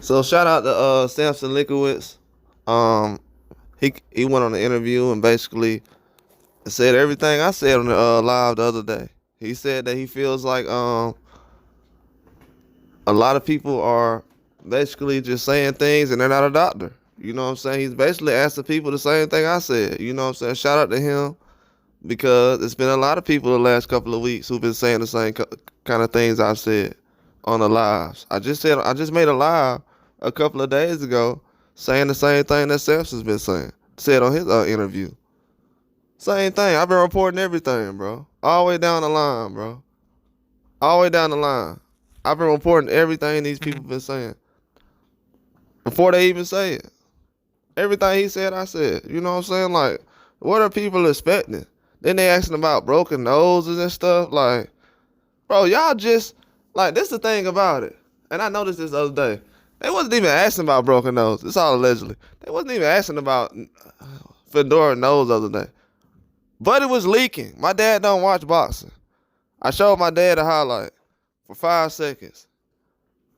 So shout out to Samson Lickowitz. Um, he went on the interview and basically said everything I said on the live the other day. He said that he feels like a lot of people are basically just saying things and they're not a doctor. You know what I'm saying? He's basically asking people the same thing I said. You know what I'm saying? Shout out to him because it's been a lot of people the last couple of weeks who've been saying the same kind of things I've said on the lives. I just made a live a couple of days ago saying the same thing that Samson's been saying. Said on his interview. Same thing. I've been reporting everything, bro. All the way down the line, bro. All the way down the line. I've been reporting everything these people been saying. Before they even say it. Everything he said, I said. You know what I'm saying? Like, what are people expecting? Then they asking about broken noses and stuff. Like, bro, y'all just, like, this the thing about it. And I noticed this the other day. They wasn't even asking about broken nose. It's all allegedly. They wasn't even asking about Fundora nose the other day. But it was leaking. My dad don't watch boxing. I showed my dad a highlight for 5 seconds.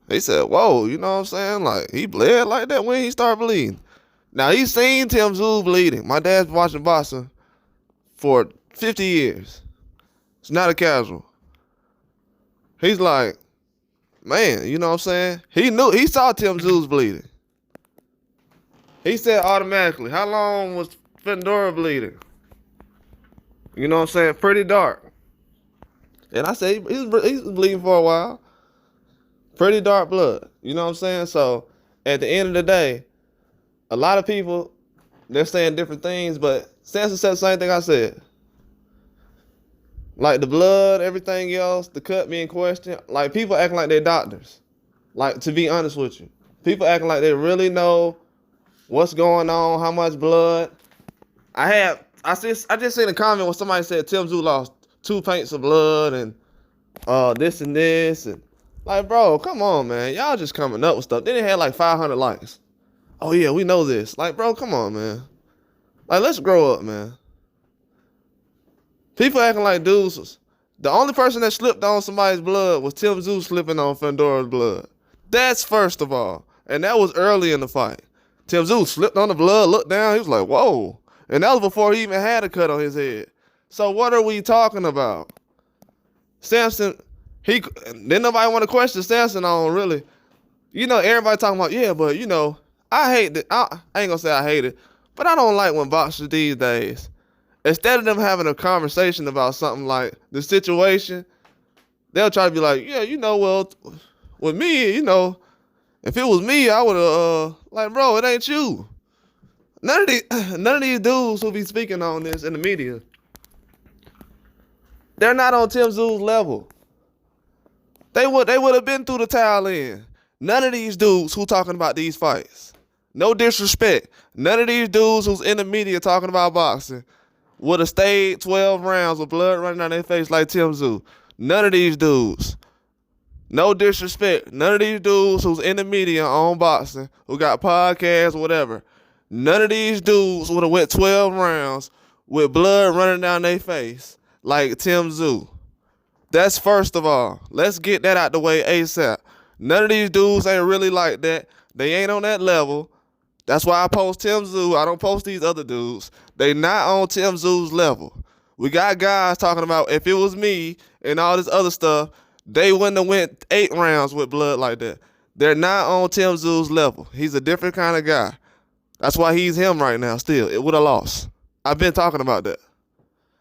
He said, whoa, you know what I'm saying? Like, he bled like that when he started bleeding. Now, he's seen Tim Tszyu bleeding. My dad's been watching boxing for 50 years. It's not a casual. He's like, man, you know what I'm saying? He saw Tim Tszyu bleeding. He said automatically, how long was Fundora bleeding? You know what I'm saying? Pretty dark. And I said, he was bleeding for a while. Pretty dark blood. You know what I'm saying? So, at the end of the day, a lot of people, they're saying different things, but Samson said the same thing I said. Like the blood, everything else, the cut being questioned. Like people acting like they're doctors. Like, to be honest with you. People acting like they really know what's going on, how much blood. I just seen a comment where somebody said Tim Tszyu lost 2 pints of blood and this and this. And like, bro, come on, man. Y'all just coming up with stuff. Then it had like 500 likes. Oh, yeah, we know this. Like, bro, come on, man. Like, let's grow up, man. People acting like dudes. The only person that slipped on somebody's blood was Tim Tszyu slipping on Fundora's blood. That's first of all. And that was early in the fight. Tim Tszyu slipped on the blood, looked down. He was like, whoa. And that was before he even had a cut on his head. So what are we talking about? Samson, then nobody want to question Samson on really. You know, everybody talking about, yeah, but, you know, I hate it. I ain't going to say I hate it, but I don't like when boxers these days, instead of them having a conversation about something like the situation, they'll try to be like, yeah, you know, well, with me, you know, if it was me, I would have, like, bro, it ain't you. None of these dudes who be speaking on this in the media, they're not on Tim Tszyu's level. They would have been through the towel in. None of these dudes who talking about these fights, no disrespect, none of these dudes who's in the media talking about boxing would have stayed 12 rounds with blood running down their face like Tim Tszyu. None of these dudes. No disrespect. None of these dudes who's in the media on boxing, who got podcasts, whatever. None of these dudes would have went 12 rounds with blood running down their face like Tim Tszyu. That's first of all. Let's get that out the way ASAP. None of these dudes ain't really like that. They ain't on that level. That's why I post Tim Tszyu. I don't post these other dudes. They not on Tim Tszyu's level. We got guys talking about if it was me and all this other stuff, they wouldn't have went 8 rounds with blood like that. They're not on Tim Tszyu's level. He's a different kind of guy. That's why he's him right now still. It would have lost. I've been talking about that.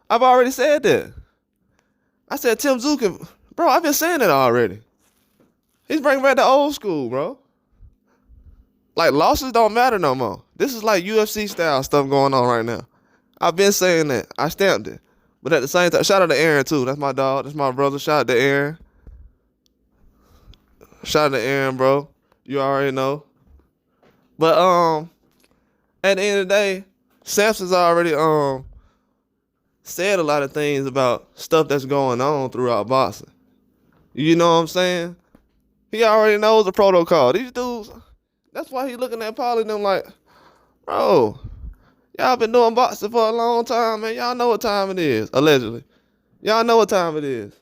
I've already said that. I said Tim Tszyu can... Bro, I've been saying it already. He's bringing back the old school, bro. Like, losses don't matter no more. This is like UFC style stuff going on right now. I've been saying that. I stamped it. But at the same time, shout out to Aaron, too. That's my dog. That's my brother. Shout out to Aaron. Shout out to Aaron, bro. You already know. But, at the end of the day, Samson's already, said a lot of things about stuff that's going on throughout boxing. You know what I'm saying? He already knows the protocol. These dudes, that's why he looking at Paulie and them like, bro, y'all been doing boxing for a long time, man. Y'all know what time it is, allegedly. Y'all know what time it is.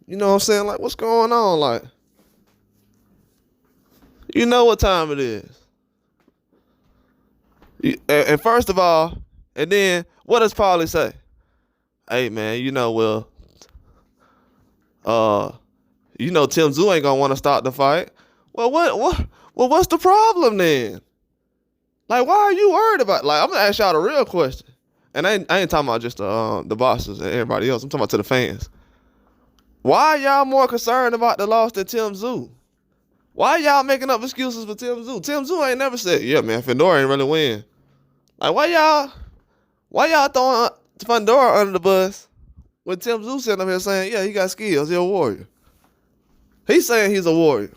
You know what I'm saying? Like, what's going on? Like, You know what time it is. And first of all, and then what does Paulie say? Hey man, Tim Tszyu ain't gonna want to start the fight. Well, what's the problem then? Like, why are you worried about? Like, I'm gonna ask y'all the real question, and I ain't talking about just the bosses and everybody else. I'm talking about to the fans. Why y'all more concerned about the loss than Tim Tszyu? Why y'all making up excuses for Tim Tszyu? Tim Tszyu ain't never said, yeah, man, Fundora ain't really win. Like, why y'all throwing Fundora under the bus when Tim Tszyu sitting up here saying, yeah, he got skills, he a warrior. He's saying he's a warrior.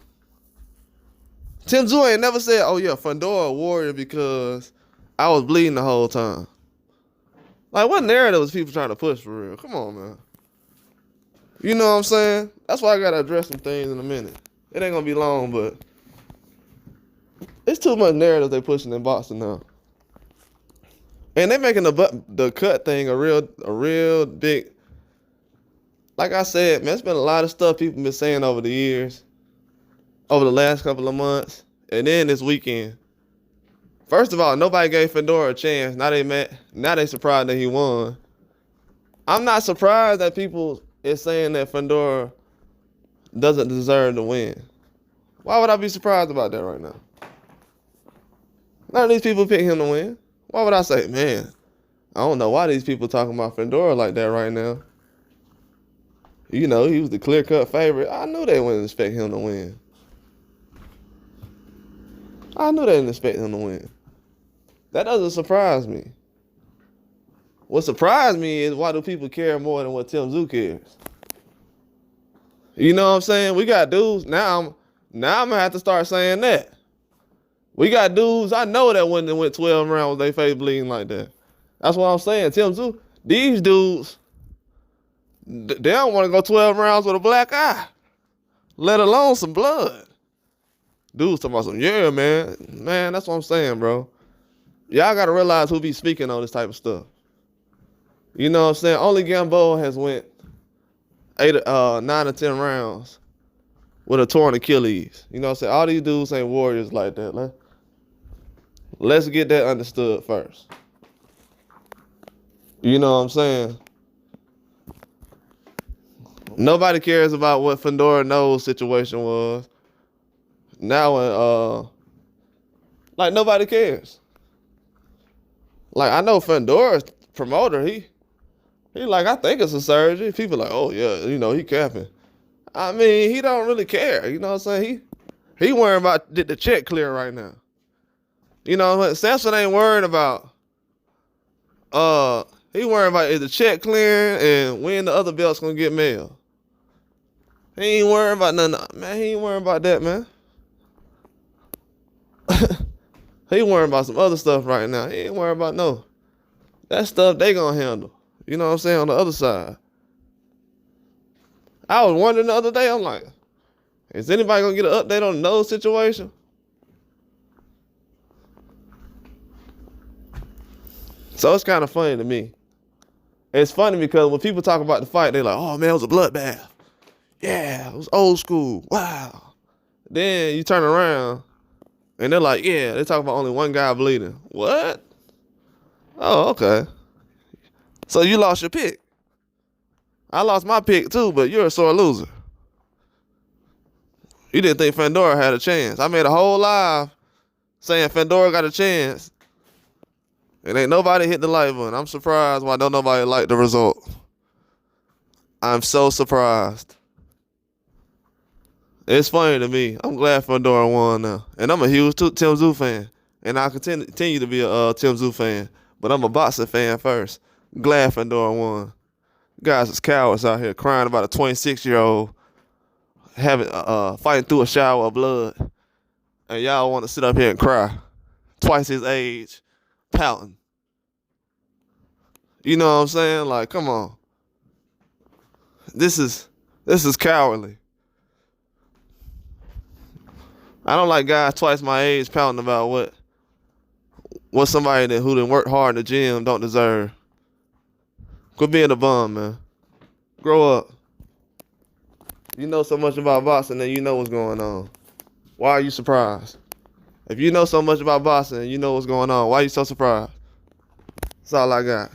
Tim Tszyu ain't never said, oh, yeah, Fundora a warrior because I was bleeding the whole time. Like, what narrative was people trying to push for real? Come on, man. You know what I'm saying? That's why I got to address some things in a minute. It ain't going to be long, but it's too much narrative they pushing in boxing now. And they making the cut thing a real big. Like I said, man, it's been a lot of stuff people been saying over the years, over the last couple of months, and then this weekend. First of all, nobody gave Fundora a chance. Now they surprised that he won. I'm not surprised that people is saying that Fundora doesn't deserve to win. Why would I be surprised about that right now? None of these people pick him to win. Why would I say, man, I don't know why these people talking about Fundora like that right now. You know, he was the clear-cut favorite. I knew they wouldn't expect him to win. I knew they didn't expect him to win. That doesn't surprise me. What surprised me is why do people care more than what Tim Tszyu cares? You know what I'm saying? We got dudes. Now I'm going to have to start saying that. We got dudes I know that went 12 rounds with their face bleeding like that. That's what I'm saying. Tim Tszyu, these dudes, they don't want to go 12 rounds with a black eye, let alone some blood. Dudes talking about some, yeah, man. Man, that's what I'm saying, bro. Y'all got to realize who be speaking on this type of stuff. You know what I'm saying? Only Gamboa has went 9 or 10 rounds with a torn Achilles. You know what I'm saying? All these dudes ain't warriors like that. Let's get that understood first. You know what I'm saying? Nobody cares about what Fundora knows situation was. Now, nobody cares. Like, I know Fundora's promoter, he like, I think it's a surgery. People like, oh, yeah, he capping. I mean, he don't really care. You know what I'm saying? He worrying about did the check clear right now. You know, Samson ain't worried about, he worried about is the check clearing and when the other belt's going to get mailed. He ain't worried about nothing. Man, he ain't worried about that, man. He worried about some other stuff right now. He ain't worried about no. That stuff they going to handle. You know what I'm saying? On the other side. I was wondering the other day, I'm like, is anybody going to get an update on the nose situation? So it's kind of funny to me. It's funny because when people talk about the fight, they're like, oh, man, it was a bloodbath. Yeah, it was old school. Wow. Then you turn around, and they're like, yeah, they talk about only one guy bleeding. What? Oh, okay. So you lost your pick. I lost my pick too, but you're a sore loser. You didn't think Fundora had a chance. I made a whole live saying Fundora got a chance. And ain't nobody hit the like button. I'm surprised why don't nobody like the result. I'm so surprised. It's funny to me. I'm glad Fundora won now. And I'm a huge Tim Tszyu fan. And I'll continue to be a Tim Tszyu fan. But I'm a boxing fan first. Glad Fundora won. Guys is cowards out here crying about a 26-year-old fighting through a shower of blood. And y'all want to sit up here and cry. Twice his age. Pouting. You know what I'm saying? Like, come on. This is cowardly. I don't like guys twice my age pouting about what somebody who done worked hard in the gym don't deserve. Quit being a bum, man. Grow up. You know so much about boxing that you know what's going on. Why are you surprised? If you know so much about boxing and you know what's going on, why are you so surprised? That's all I got.